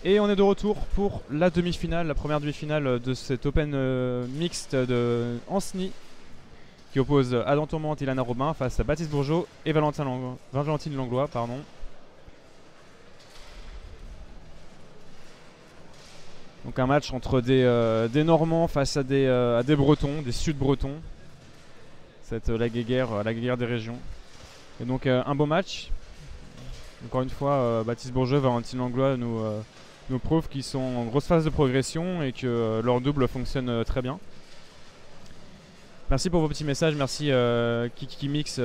Et on est de retour pour la demi-finale, la première demi-finale de cet Open mixte de Anceny qui oppose Adam Tourmente et Ilana Robin face à Baptiste Bourgeot et Valentine Langlois. Pardon. Donc un match entre des Normands face à des Bretons, des Sud-Bretons. C'est la guéguerre des régions. Et donc un beau match. Encore une fois, Baptiste Bourgeot et Valentine Langlois nous prouvent qu'ils sont en grosse phase de progression et que leur double fonctionne très bien. Merci pour vos petits messages, merci Kiki Mix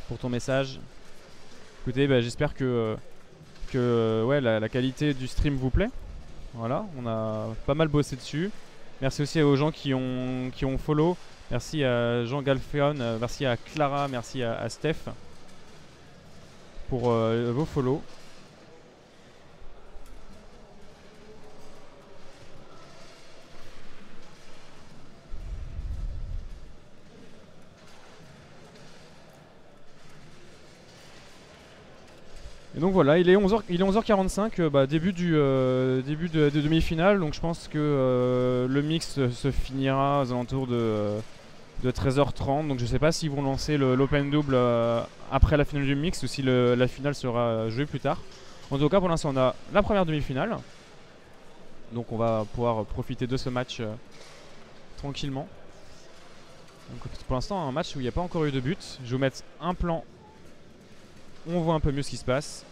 pour ton message. Écoutez, j'espère que ouais, la qualité du stream vous plaît. Voilà, on a pas mal bossé dessus. Merci aussi aux gens qui ont follow. Merci à Jean Galfeon, merci à Clara, merci à Steph pour vos follow. Et donc voilà, il est 11h45, début de demi-finale. Donc je pense que le mix se finira aux alentours de 13h30. Donc je sais pas s'ils vont lancer l'open double après la finale du mix ou si la finale sera jouée plus tard. En tout cas, pour l'instant, on a la première demi-finale. Donc on va pouvoir profiter de ce match tranquillement. Donc pour l'instant, un match où il n'y a pas encore eu de but. Je vais vous mettre un plan. On voit un peu mieux ce qui se passe.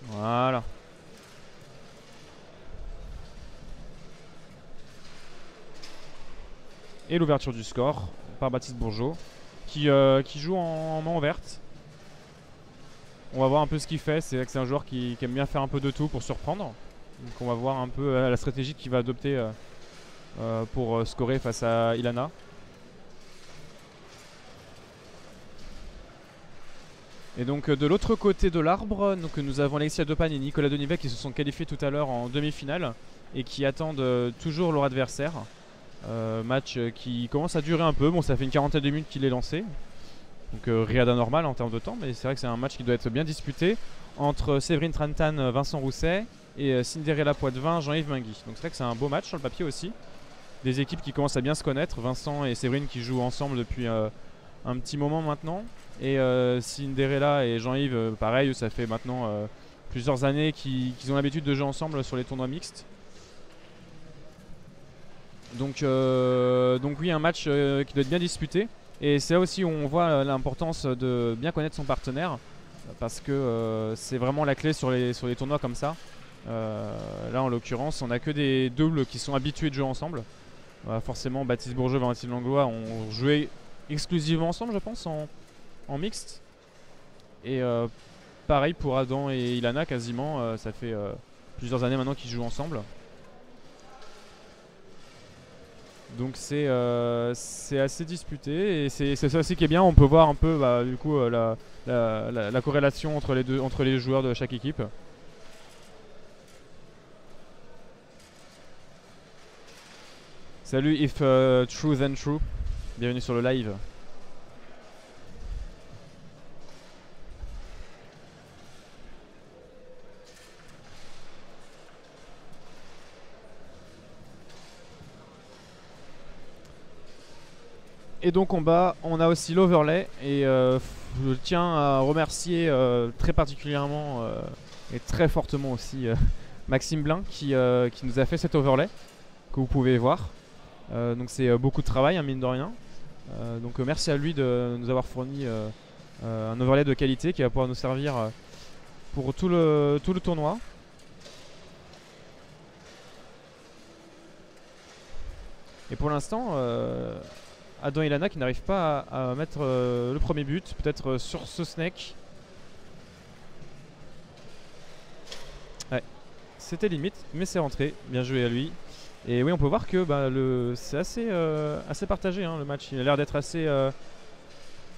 Voilà. Et l'ouverture du score par Baptiste Bourgeot qui joue en main verte. On va voir un peu ce qu'il fait. C'est vrai que c'est un joueur qui aime bien faire un peu de tout pour surprendre. Donc on va voir un peu la stratégie qu'il va adopter pour scorer face à Ilana. Et donc de l'autre côté de l'arbre, nous avons Alexia Dopan et Nicolas Denivet qui se sont qualifiés tout à l'heure en demi-finale et qui attendent toujours leur adversaire. Match qui commence à durer un peu. Bon, ça fait une quarantaine de minutes qu'il est lancé. Donc rien d'anormal en termes de temps, mais c'est vrai que c'est un match qui doit être bien disputé entre Séverine Trantan, Vincent Rousset et Cinderella Poitvin, Jean-Yves Mingui. Donc c'est vrai que c'est un beau match sur le papier aussi. Des équipes qui commencent à bien se connaître. Vincent et Séverine qui jouent ensemble depuis un petit moment maintenant. Et Cinderella et Jean-Yves, pareil, ça fait maintenant plusieurs années qu'ils ont l'habitude de jouer ensemble sur les tournois mixtes. Donc oui, un match qui doit être bien disputé. Et c'est là aussi où on voit l'importance de bien connaître son partenaire. Parce que c'est vraiment la clé sur les tournois comme ça. Là en l'occurrence, on n'a que des doubles qui sont habitués de jouer ensemble. Forcément, Baptiste Bourgeot et Valentine Langlois ont joué exclusivement ensemble, je pense, en mixte. Et pareil pour Adam et Ilana, quasiment. Ça fait plusieurs années maintenant qu'ils jouent ensemble. Donc c'est assez disputé et c'est ça aussi qui est bien. On peut voir un peu du coup la corrélation entre les joueurs de chaque équipe. Salut If True Then True, bienvenue sur le live. Et donc en bas, on a aussi l'overlay. Et je tiens à remercier très particulièrement et très fortement aussi Maxime Blin qui nous a fait cet overlay que vous pouvez voir. Donc c'est beaucoup de travail, hein, mine de rien. Donc merci à lui de nous avoir fourni un overlay de qualité qui va pouvoir nous servir pour tout le tournoi. Et pour l'instant, Adam et Ilana qui n'arrivent pas à mettre le premier but, peut-être sur ce snake. Ouais, c'était limite, mais c'est rentré. Bien joué à lui. Et oui, on peut voir que c'est assez partagé, hein, le match. Il a l'air d'être assez.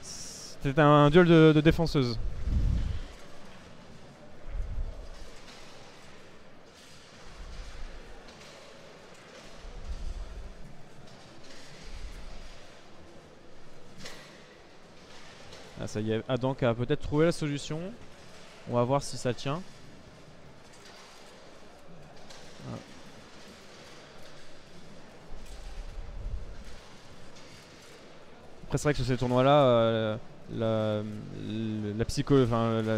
C'était un duel de défenseuses. Ah, ça y est, Adam qui a peut-être trouvé la solution. On va voir si ça tient. Ah. Après c'est vrai que sur ces tournois là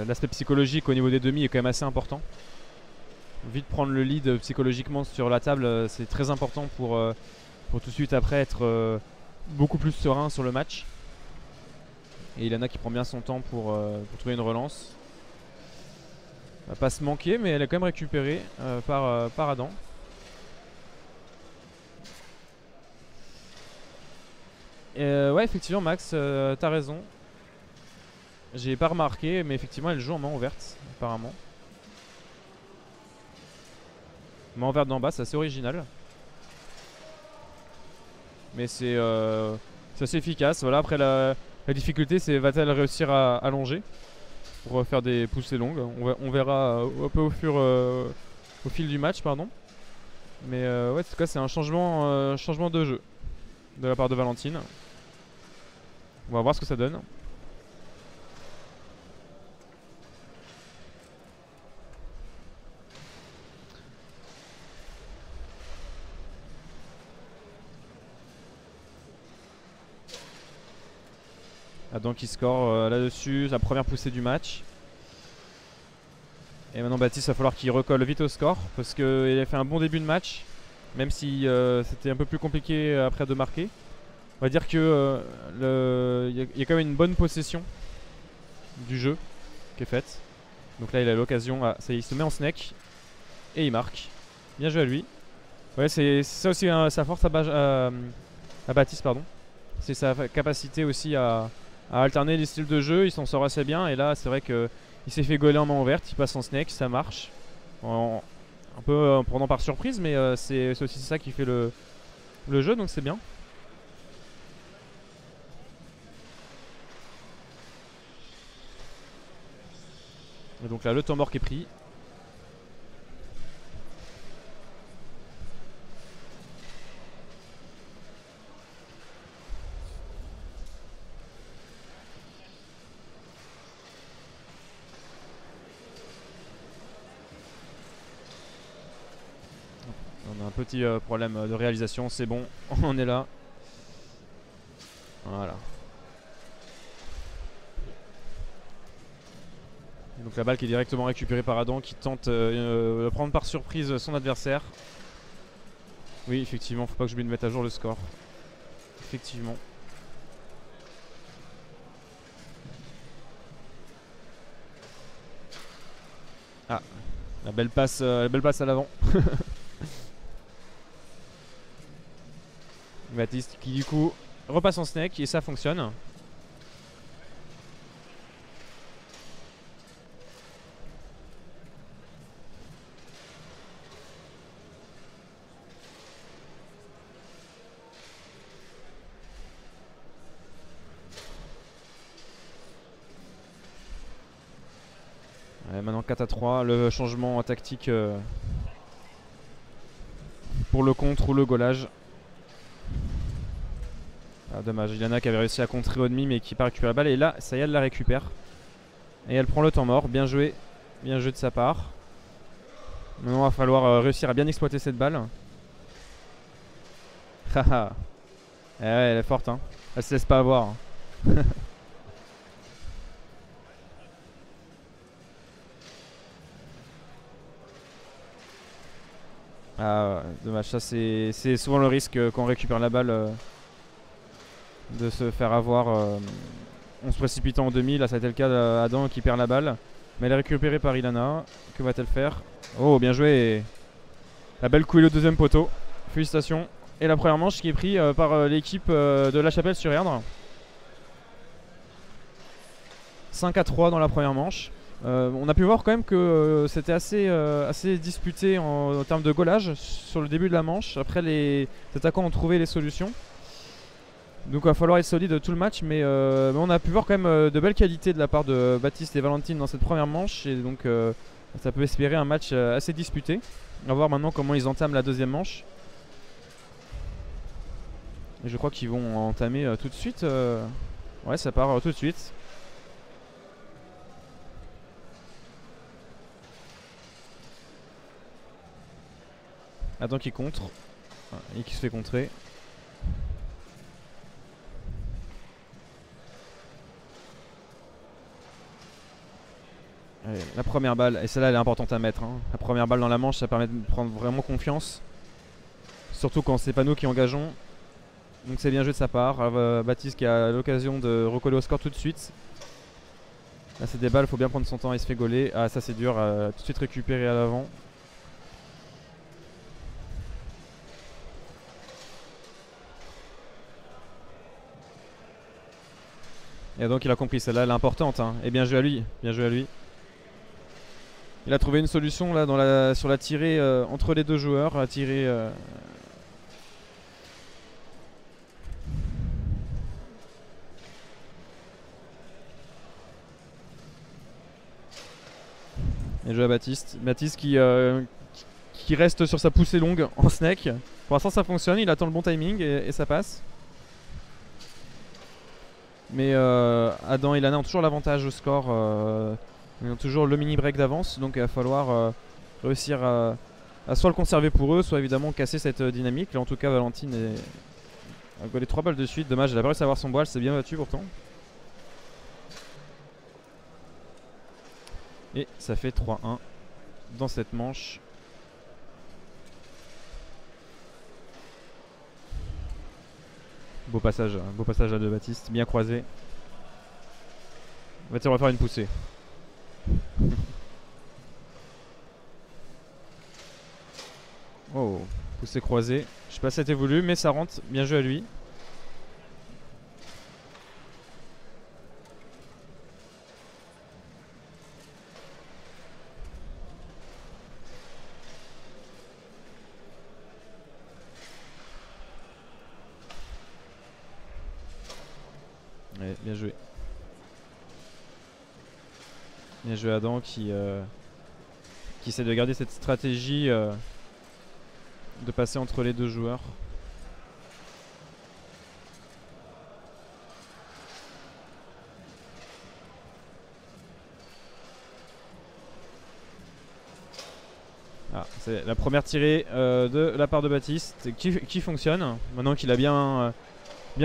l'aspect psychologique au niveau des demi est quand même assez important. Vite prendre le lead psychologiquement sur la table, c'est très important pour tout de suite après être beaucoup plus serein sur le match. Et Ilana qui prend bien son temps pour trouver une relance. Elle va pas se manquer, mais elle est quand même récupérée par Adam. Ouais, effectivement, Max, t'as raison. J'ai pas remarqué, mais effectivement, elle joue en main ouverte, apparemment. Main ouverte d'en bas, c'est assez original. Mais c'est assez efficace. Voilà, après la difficulté, c'est va-t-elle réussir à allonger pour faire des poussées longues. On verra un peu au fil du match, pardon. Mais ouais, en tout cas, c'est un changement de jeu de la part de Valentine. On va voir ce que ça donne. Adam qui score là-dessus, sa première poussée du match. Et maintenant Baptiste, il va falloir qu'il recolle vite au score parce qu'il a fait un bon début de match. Même si c'était un peu plus compliqué après de marquer. On va dire que y a quand même une bonne possession du jeu qui est faite. Donc là il a l'occasion, ça y est, il se met en snake et il marque. Bien joué à lui. Ouais, c'est ça aussi sa force à Baptiste, pardon. C'est sa capacité aussi à alterner les styles de jeu. Il s'en sort assez bien et là c'est vrai que il s'est fait gauler en main ouverte, il passe en snake, ça marche. Un peu en prenant par surprise, mais c'est aussi ça qui fait le jeu, donc c'est bien. Et donc là le temps mort qui est pris. On a un petit problème de réalisation, c'est bon, on est là. Voilà. Et donc la balle qui est directement récupérée par Adam qui tente de prendre par surprise son adversaire. Oui, effectivement, faut pas que j'oublie de mettre à jour le score. Effectivement. Ah, la belle passe à l'avant. Baptiste qui du coup repasse en snake et ça fonctionne. Ouais, maintenant 4-3, le changement tactique pour le contre ou le gaulage. Ah, dommage, Ilana qui avait réussi à contrer au demi mais qui n'a pas récupéré la balle. Et là, ça y est, elle la récupère. Et elle prend le temps mort. Bien joué de sa part. Maintenant, il va falloir réussir à bien exploiter cette balle. Haha. Ouais, elle est forte, hein. Elle se laisse pas avoir. Ah, dommage. Ça, c'est souvent le risque quand on récupère la balle de se faire avoir en se précipitant en demi. Là, ça a été le cas d'Adam qui perd la balle. Mais elle est récupérée par Ilana. Que va-t-elle faire? Oh, bien joué. La belle couille au deuxième poteau. Félicitations. Et la première manche qui est prise par l'équipe de La Chapelle-sur-Erdre. 5-3 dans la première manche. On a pu voir quand même que c'était assez disputé en termes de gaulage sur le début de la manche. Après, les attaquants ont trouvé les solutions. Donc il va falloir être solide tout le match, mais on a pu voir quand même de belles qualités de la part de Baptiste et Valentine dans cette première manche. Et donc ça peut espérer un match assez disputé. On va voir maintenant comment ils entament la deuxième manche. Et je crois qu'ils vont entamer tout de suite. Ouais, ça part tout de suite. Adam qui contre. Et qui se fait contrer. Allez, la première balle, et celle-là elle est importante à mettre. Hein. La première balle dans la manche, ça permet de prendre vraiment confiance. Surtout quand c'est pas nous qui engageons. Donc c'est bien joué de sa part. Baptiste qui a l'occasion de recoller au score tout de suite. Là c'est des balles, faut bien prendre son temps, il se fait gauler. Ah ça c'est dur, tout de suite récupérer à l'avant. Et donc il a compris, celle-là elle est importante. Hein. Et bien joué à lui, bien joué à lui. Il a trouvé une solution là sur la tirée entre les deux joueurs, à tirer. Bien joué à Baptiste. Baptiste qui reste sur sa poussée longue en snake. Pour l'instant ça fonctionne, il attend le bon timing et ça passe. Mais Adam et Lana ont toujours l'avantage au score. Ils ont toujours le mini break d'avance, donc il va falloir réussir à soit le conserver pour eux, soit évidemment casser cette dynamique. Là en tout cas Valentine a golé 3 balles de suite, dommage, elle a pas réussi à avoir son bois, elle s'est bien battue pourtant. Et ça fait 3-1 dans cette manche. Beau passage là de Baptiste, bien croisé. On va faire une poussée. Oh, poussée croisée. Je sais pas si c'était voulu, mais ça rentre. Bien joué à lui. Ouais, bien joué. Bien joué Adam qui essaie de garder cette stratégie de passer entre les deux joueurs. Ah, c'est la première tirée de la part de Baptiste qui fonctionne. Maintenant qu'il a bien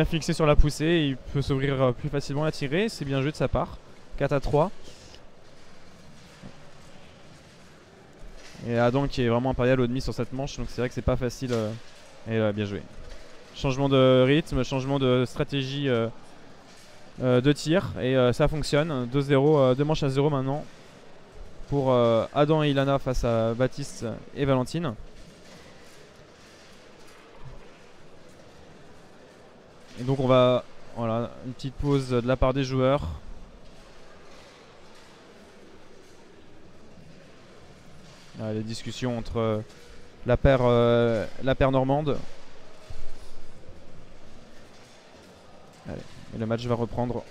fixé sur la poussée, il peut s'ouvrir plus facilement la tirée. C'est bien joué de sa part. 4-3. Et Adam qui est vraiment impérial au demi sur cette manche, donc c'est vrai que c'est pas facile. Et bien joué. Changement de rythme, changement de stratégie de tir, et ça fonctionne. 2-0, 2 manches à 0 maintenant pour Adam et Ilana face à Baptiste et Valentine. Et donc on va, voilà, une petite pause de la part des joueurs. Les discussions entre la paire normande. Allez, et le match va reprendre.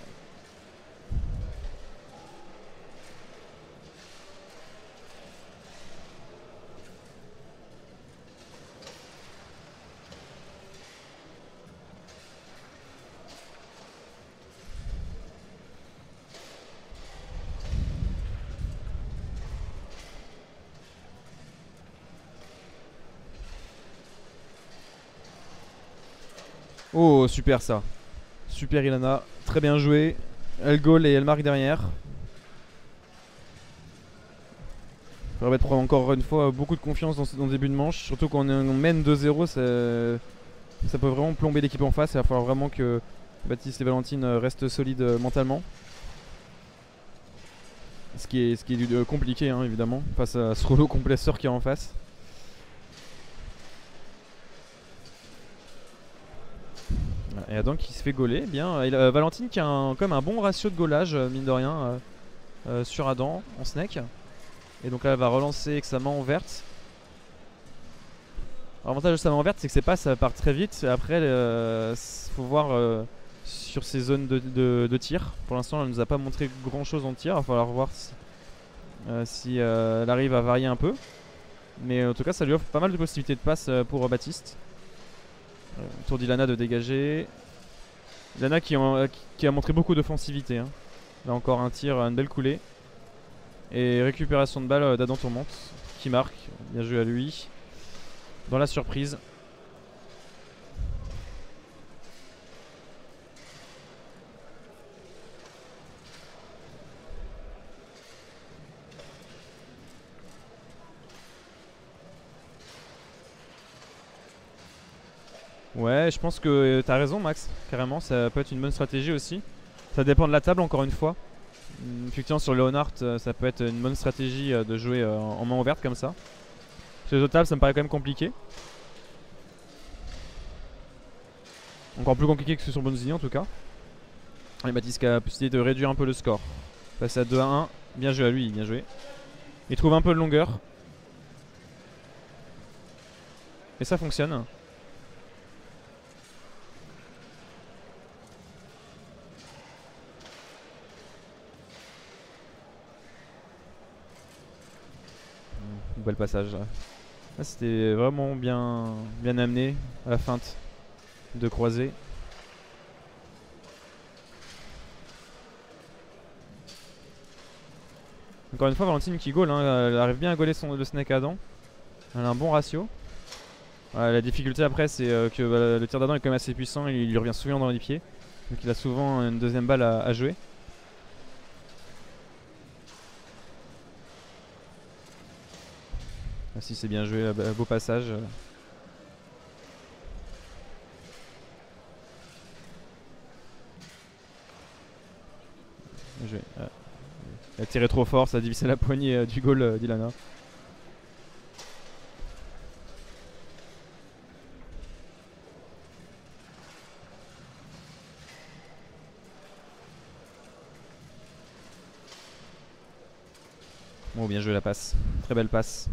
Oh super ça. Super Ilana, très bien joué. Elle goal et elle marque derrière. Ça va mettre encore une fois beaucoup de confiance dans le début de manche. Surtout quand on mène 2-0, ça peut vraiment plomber l'équipe en face. Il va falloir vraiment que Baptiste et Valentine restent solides mentalement. Ce qui est compliqué hein, évidemment face à ce rouleau compresseur qui est en face. Et Adam qui se fait gauler, bien. Valentine qui a quand même un bon ratio de gaulage, mine de rien, sur Adam en snake. Et donc là elle va relancer avec sa main en verte. L'avantage de sa main en verte c'est que c'est pas, ça part très vite. Après faut voir sur ses zones de tir. Pour l'instant elle nous a pas montré grand chose en tir. Il va falloir voir si elle arrive à varier un peu. Mais en tout cas ça lui offre pas mal de possibilités de passe pour Baptiste. Tour d'Ilana de dégager. Ilana qui a montré beaucoup d'offensivité hein. Là encore un tir, une belle coulée. Et récupération de balle d'Adam Tourmente qui marque. Bien joué à lui. dans la surprise. Ouais, je pense que t'as raison Max, carrément, ça peut être une bonne stratégie aussi. Ça dépend de la table encore une fois. Effectivement sur Leonhardt ça peut être une bonne stratégie de jouer en main ouverte comme ça. Sur les autres tables ça me paraît quand même compliqué. Encore plus compliqué que sur Bonzini en tout cas. Et Baptiste qui a la possibilité de réduire un peu le score. Passer à 2-1, bien joué à lui, bien joué. Il trouve un peu de longueur. Et ça fonctionne. Bel passage là. Là c'était vraiment bien amené à la feinte de croisé. Encore une fois Valentine qui goal, hein. Elle arrive bien à gauler le snake Adam. Elle a un bon ratio. La difficulté après c'est que le tir d'Adam est quand même assez puissant, il lui revient souvent dans les pieds. Donc il a souvent une deuxième balle à jouer. Ah si c'est bien joué, beau passage. Bien joué. Elle a tiré trop fort, ça a divisé la poignée du goal d'Ilana. Bon, bien joué la passe, très belle passe.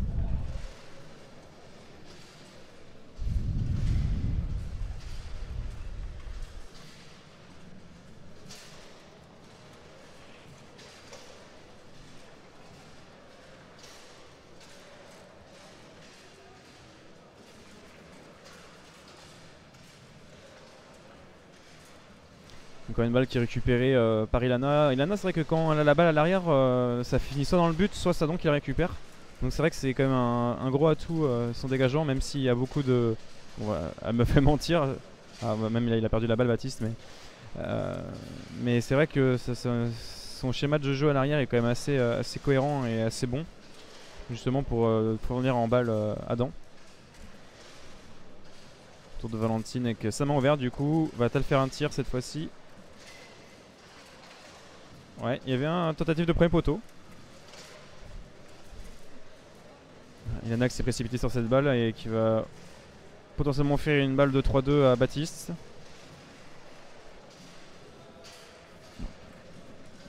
Encore une balle qui est récupérée par Ilana. Ilana c'est vrai que quand elle a la balle à l'arrière ça finit soit dans le but soit Sadon qui la récupère. Donc c'est vrai que c'est quand même un gros atout son dégagement, même s'il y a beaucoup de... Bon, elle me fait mentir. Ah, même là, il a perdu la balle Baptiste, mais c'est vrai que son schéma de jeu à l'arrière est quand même assez cohérent et assez bon. Justement pour fournir en balle Adam. Tour de Valentine avec sa main ouverte du coup. Va-t-elle faire un tir cette fois-ci? Ouais, il y avait un tentative de premier poteau. Ilana qui s'est précipité sur cette balle et qui va potentiellement faire une balle de 3-2 à Baptiste.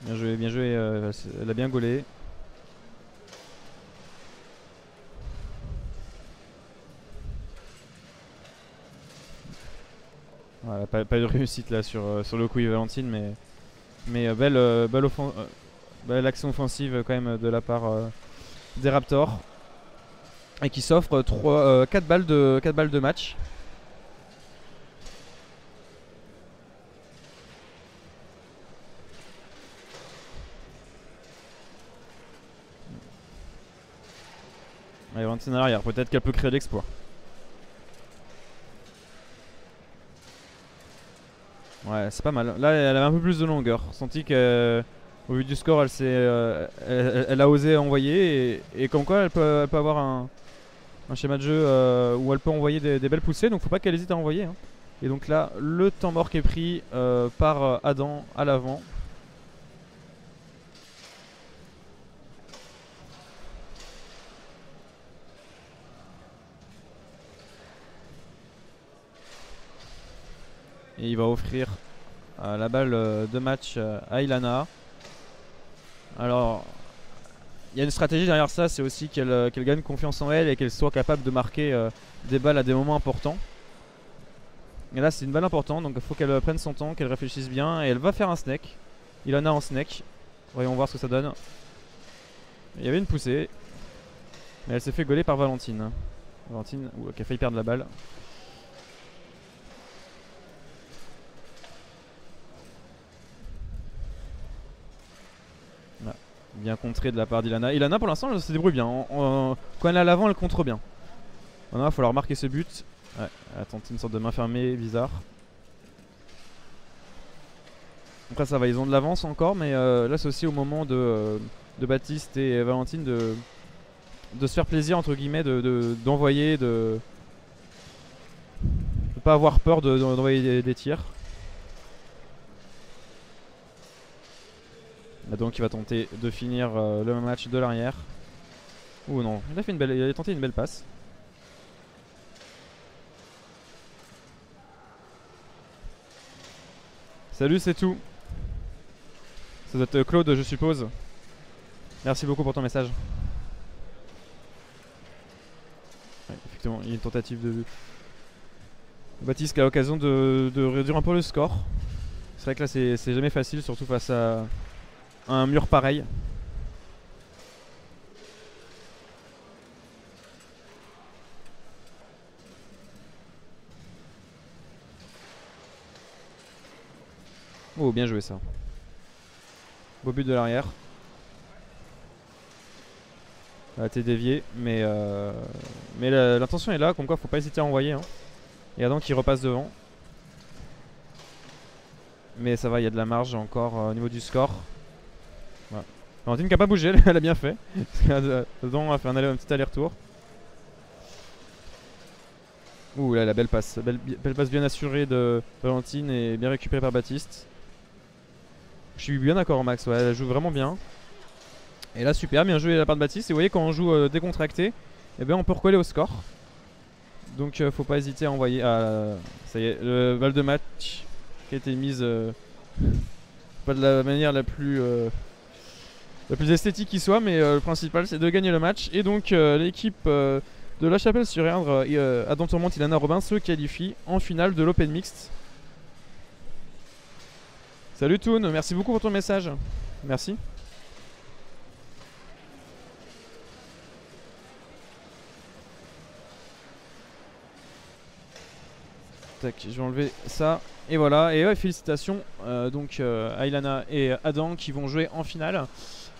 Bien joué, elle a bien gaulé. Voilà, pas de réussite là sur le coup Valentine, mais belle action offensive quand même de la part des Raptors. Et qui s'offre 4 balles de match. Allez, Valentine à l'arrière, peut-être qu'elle peut créer l'exploit. Ouais, c'est pas mal. Là, elle avait un peu plus de longueur. Senti qu'au vu du score, elle a osé envoyer. Et comme quoi, elle peut avoir un schéma de jeu où elle peut envoyer des belles poussées. Donc, faut pas qu'elle hésite à envoyer. Hein. Et donc là, le temps mort qui est pris par Adam à l'avant. Et il va offrir la balle de match à Ilana. Alors, il y a une stratégie derrière ça, c'est aussi qu'elle gagne confiance en elle et qu'elle soit capable de marquer des balles à des moments importants. Et là c'est une balle importante, donc il faut qu'elle prenne son temps, qu'elle réfléchisse bien. Et elle va faire un snake. Ilana en snake. Voyons voir ce que ça donne. Il y avait une poussée. Mais elle s'est fait gauler par Valentine. Valentine qui a failli perdre la balle. Là. Bien contré de la part d'Ilana. Ilana pour l'instant elle se débrouille bien. Quand elle est à l'avant elle contre bien. Maintenant, il va falloir marquer ce but. Ouais, elle a tenté une sorte de main fermée bizarre. Après ça va, ils ont de l'avance encore, mais là c'est aussi au moment de Baptiste et Valentine de se faire plaisir entre guillemets, d'envoyer, de pas avoir peur d'envoyer des tirs. Et donc il va tenter de finir le match de l'arrière. Ouh non, il a tenté une belle passe. Salut, c'est tout. Ça doit être Claude, je suppose. Merci beaucoup pour ton message. Ouais, effectivement, il y a une tentative de Baptiste qui a l'occasion de réduire un peu le score. C'est vrai que là c'est jamais facile, surtout face à un mur pareil. Oh, bien joué ça. Beau but de l'arrière. Elle a été déviée, mais l'intention est là, comme quoi faut pas hésiter à envoyer. Hein. Et Adam qui repasse devant. Mais ça va, il y a de la marge encore au niveau du score. Voilà. Valentine qui a pas bougé, elle a bien fait. Adam a fait un petit aller-retour. Ouh là, la belle passe. Belle passe bien assurée de Valentine et bien récupérée par Baptiste. Je suis bien d'accord Max, ouais, elle joue vraiment bien. Et là super, bien joué de la part de Baptiste. Et vous voyez quand on joue décontracté, eh bien on peut recoller au score. Donc faut pas hésiter à envoyer. Ça y est, le balle de match qui a été mise pas de la manière la plus esthétique qui soit, mais le principal c'est de gagner le match. Et donc l'équipe de La Chapelle-sur-Erdre, Adam Tourmente, Ilana Robin se qualifie en finale de l'Open Mixte. Salut Toon, merci beaucoup pour ton message. Merci. Tac, je vais enlever ça. Et voilà, et ouais, félicitations donc à Ilana et Adam qui vont jouer en finale.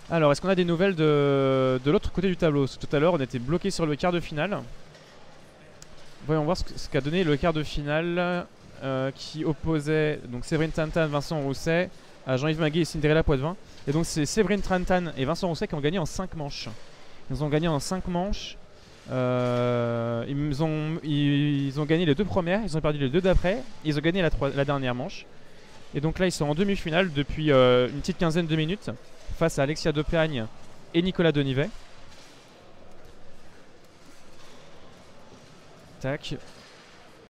Alors, est-ce qu'on a des nouvelles de l'autre côté du tableau? Parce que tout à l'heure, on était bloqué sur le quart de finale. Voyons voir ce qu'a donné le quart de finale qui opposait donc Séverine Tantan, Vincent Rousset à Jean-Yves Maguet et Cinderella Poitvin. Et donc c'est Séverine Tantan et Vincent Rousset qui ont gagné en 5 manches. Ils ont gagné en 5 manches. Ils ont gagné les 2 premières, ils ont perdu les 2 d'après, ils ont gagné la dernière manche. Et donc là ils sont en demi-finale depuis une petite quinzaine de minutes face à Alexia Depagne et Nicolas Denivet. Tac.